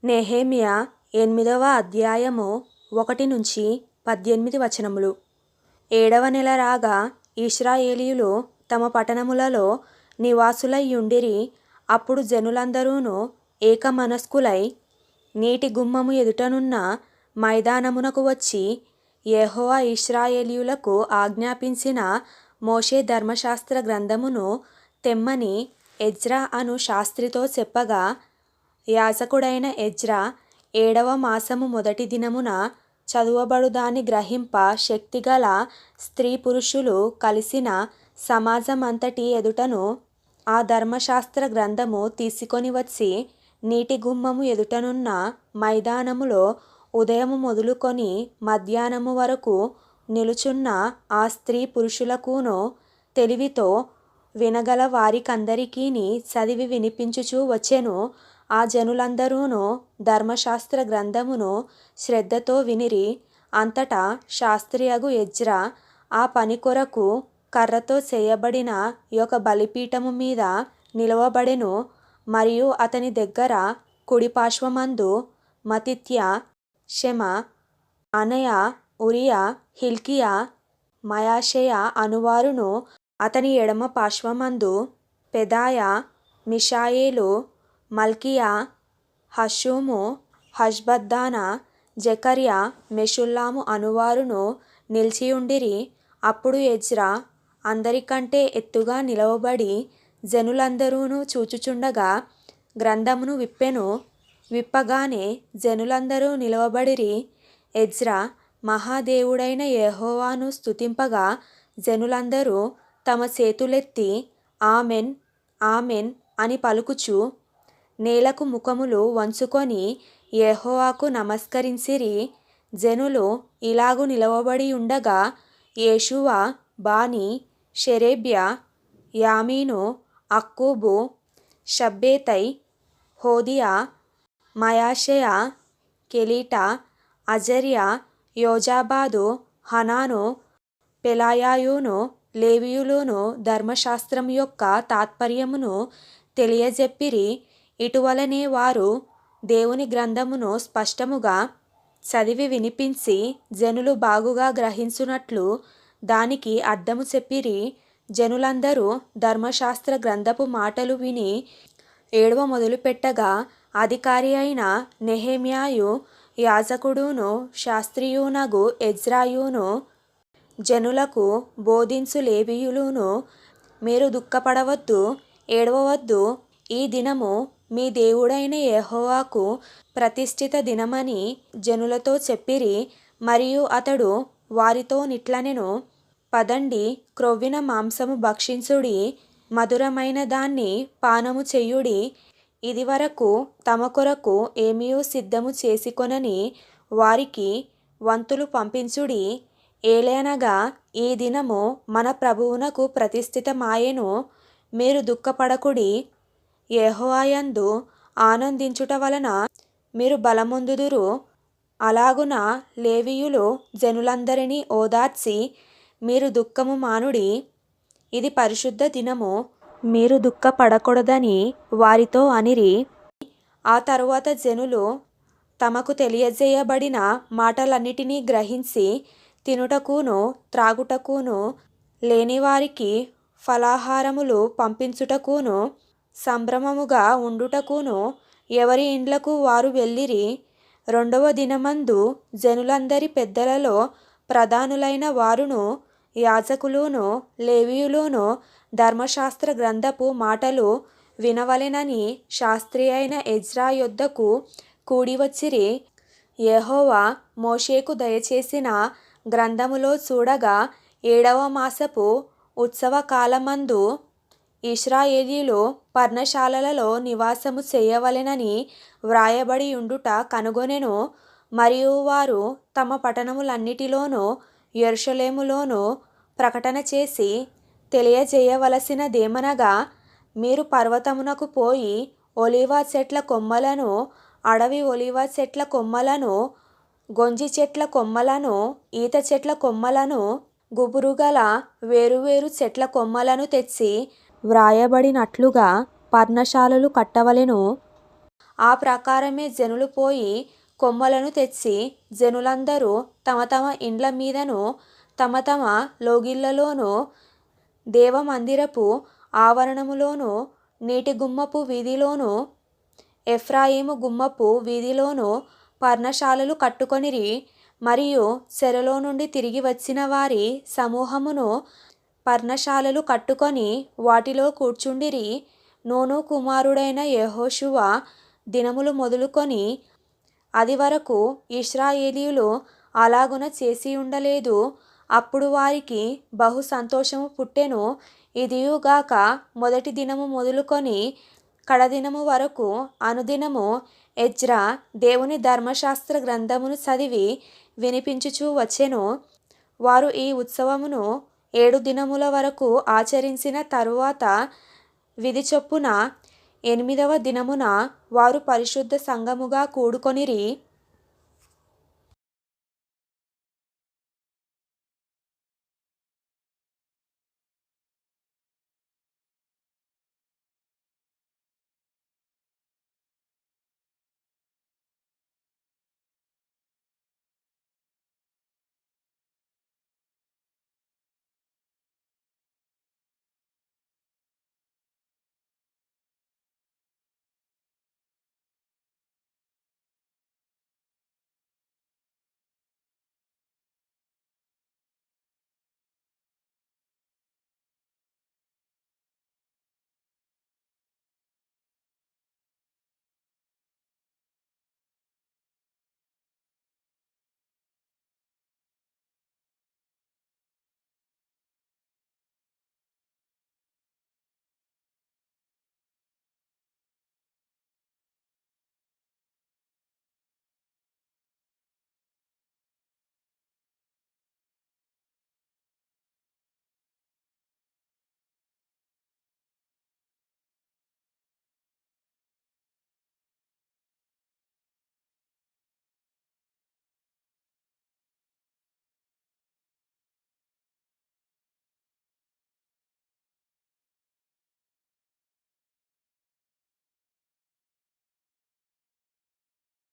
నెహెమ్యా 8వ అధ్యాయము 1-18 వచనములు. 7వ నెల రాగా ఇశ్రాయేలీయులు తమ పట్టణములలో నివాసులయ్యుండిరి. అప్పుడు జనులందరూను ఏకమనస్కులై నీటి గుమ్మము ఎదుటనున్న మైదానమునకు వచ్చి, యెహోవా ఇశ్రాయేలీయులకు ఆజ్ఞాపించిన మోషే ధర్మశాస్త్ర గ్రంథమును తెమ్మని ఎజ్రా అను శాస్త్రితో చెప్పగా, యాజకుడైన ఎజ్రా 7వ మాసము మొదటి దినమున చదువబడు దాన్ని గ్రహింప శక్తిగల స్త్రీ పురుషులు కలిసిన సమాజమంతటి ఎదుటను ఆ ధర్మశాస్త్ర గ్రంథము తీసుకొని వచ్చి, నీటి గుమ్మము ఎదుటనున్న మైదానములో ఉదయము మొదలుకొని మధ్యాహ్నము వరకు నిలుచున్న ఆ స్త్రీ పురుషులకును తెలివితో వినగల వారికందరికీని చదివి వినిపించుచూ వచ్చెను. ఆ జనులందరూను ధర్మశాస్త్ర గ్రంథమును శ్రద్ధతో వినిరి. అంతటా శాస్త్రియగు ఎజ్రా ఆ పని కొరకు కర్రతో చేయబడిన ఒక బలిపీఠము మీద నిలువబడెను. మరియు అతని దగ్గర కుడి పార్శ్వమందు మత్తిత్యా, షెమా, అనయ, ఉరియా, హిల్కీయా, మయశేయా అనువారును, అతని ఎడమ పార్శ్వమందు పెదాయా, మిషాయేలు, మల్కీయా, హషూము, హష్బద్దానా, జెకర్యా, మెషుల్లాము అనువారును నిలిచియుండిరి. అప్పుడు ఎజ్రా అందరికంటే ఎత్తుగా నిలవబడి జనులందరూను చూచుచుండగా గ్రంథమును విప్పెను. విప్పగానే జనులందరూ నిలవబడిరి. ఎజ్రా మహాదేవుడైన యెహోవాను స్తుతింపగా జనులందరూ తమ చేతులెత్తి ఆమెన్, ఆమెన్ అని పలుకుచు నేలకు ముఖములు వంచుకొని యెహోవాకు నమస్కరించిరి. జనులు ఇలాగు నిలవబడి ఉండగా యేషూవ, బానీ, షెరేబ్యా, యామీను, అక్కూబు, షబ్బెతై, హోదియా, మయశేయా, కెలిటా, అజర్యా, యోజాబాదు, హనాను, పెలాయాయును, లేవీయులును ధర్మశాస్త్రము యొక్క తాత్పర్యమును తెలియజెప్పిరి. ఇటువలనే వారు దేవుని గ్రంథమును స్పష్టముగా చదివి వినిపించి జనులు బాగుగా గ్రహించునట్లు దానికి అర్థము చెప్పిరి. జనులందరూ ధర్మశాస్త్ర గ్రంథపు మాటలు విని ఏడవ మొదలుపెట్టగా అధికారి అయిన నెహెమ్యాయు, యాజకుడును శాస్త్రియునగు ఎజ్రాయును జనులకు బోధించు లేవీయులును, మీరు దుఃఖపడవద్దు, ఏడవవద్దు. ఈ దినము మీ దేవుడైన యెహోవాకు ప్రతిష్ఠిత దినమని జనులతో చెప్పిరి. మరియు అతడు వారితో నిట్లనెను, పదండి, క్రొవ్విన మాంసము భక్షించుడి, మధురమైన దాన్ని పానము చెయ్యుడి. ఇదివరకు తమ కొరకు ఏమియూ సిద్ధము చేసుకొనని వారికి వంతులు పంపించుడి. ఏలయనగా ఈ దినము మన ప్రభువునకు ప్రతిష్ఠితమాయెను. మీరు దుఃఖపడకుడి, యెహోవా యందు ఆనందించుట వలన మీరు బలమొందుదురు. అలాగున లేవీయులు జనులందరినీ ఓదార్చి, మీరు దుఃఖము మానుడి, ఇది పరిశుద్ధ దినము, మీరు దుఃఖపడకూడదని వారితో అనిరి. ఆ తరువాత జనులు తమకు తెలియజేయబడిన మాటలన్నిటినీ గ్రహించి తినుటకును త్రాగుటకును లేనివారికి ఫలాహారములు పంపించుటకును సంభ్రమముగా ఉండుటకును ఎవరి ఇండ్లకు వారు వెళ్ళిరి. 2వ దినమందు జనులందరి పెద్దలలో ప్రధానులైన వారును యాజకులును లేవీయులును ధర్మశాస్త్ర గ్రంథపు మాటలు వినవలెనని శాస్త్రి అయిన ఎజ్రా యొద్దకు కూడివచ్చిరి. యెహోవా మోషేకు దయచేసిన గ్రంథములో చూడగా 7వ మాసపు ఉత్సవ కాలమందు ఇశ్రాయేలీయులు పర్ణశాలలలో నివాసము చేయవలెనని వ్రాయబడి ఉండుట కనుగొనెను. మరియు వారు తమ పట్టణములన్నిటిలోనూ యెరూషలేములోనూ ప్రకటన చేసి తెలియజేయవలసినదేమనగా, మీరు పర్వతమునకు పోయి ఒలీవ చెట్ల కొమ్మలను, అడవి ఒలీవ చెట్ల కొమ్మలను, గొంజి చెట్ల కొమ్మలను, ఈత చెట్ల కొమ్మలను, గుబురుగల వేరువేరు చెట్ల కొమ్మలను తెచ్చి వ్రాయబడినట్లుగా పర్ణశాలలు కట్టవలెను. ఆ ప్రకారమే జనులు పోయి కొమ్మలను తెచ్చి జనులందరూ తమ తమ ఇండ్ల మీదను తమ తమ లోగిళ్లలోనూ దేవమందిరపు ఆవరణములోను నీటి గుమ్మపు వీధిలోను ఎఫ్రాయిము గుమ్మపు వీధిలోను పర్ణశాలలు కట్టుకొనిరి. మరియు చెరలో నుండి తిరిగి వచ్చిన వారి సమూహమును పర్ణశాలలు కట్టుకొని వాటిలో కూర్చుండిరి. నూను కుమారుడైన యెహోషువ దినములు మొదలుకొని అది వరకు ఇశ్రాయేలీయులు అలాగున చేసి ఉండలేదు. అప్పుడు వారికి బహు సంతోషము పుట్టెను. ఇదియుగాక మొదటి దినము మొదలుకొని కడదినము వరకు అనుదినము ఎజ్రా దేవుని ధర్మశాస్త్ర గ్రంథమును చదివి వినిపించుచూ వచ్చెను. వారు ఈ ఉత్సవమును 7 దినముల వరకు ఆచరించిన తరువాత విధి చొప్పున 8వ దినమున వారు పరిశుద్ధ సంఘముగా కూడుకొనిరి.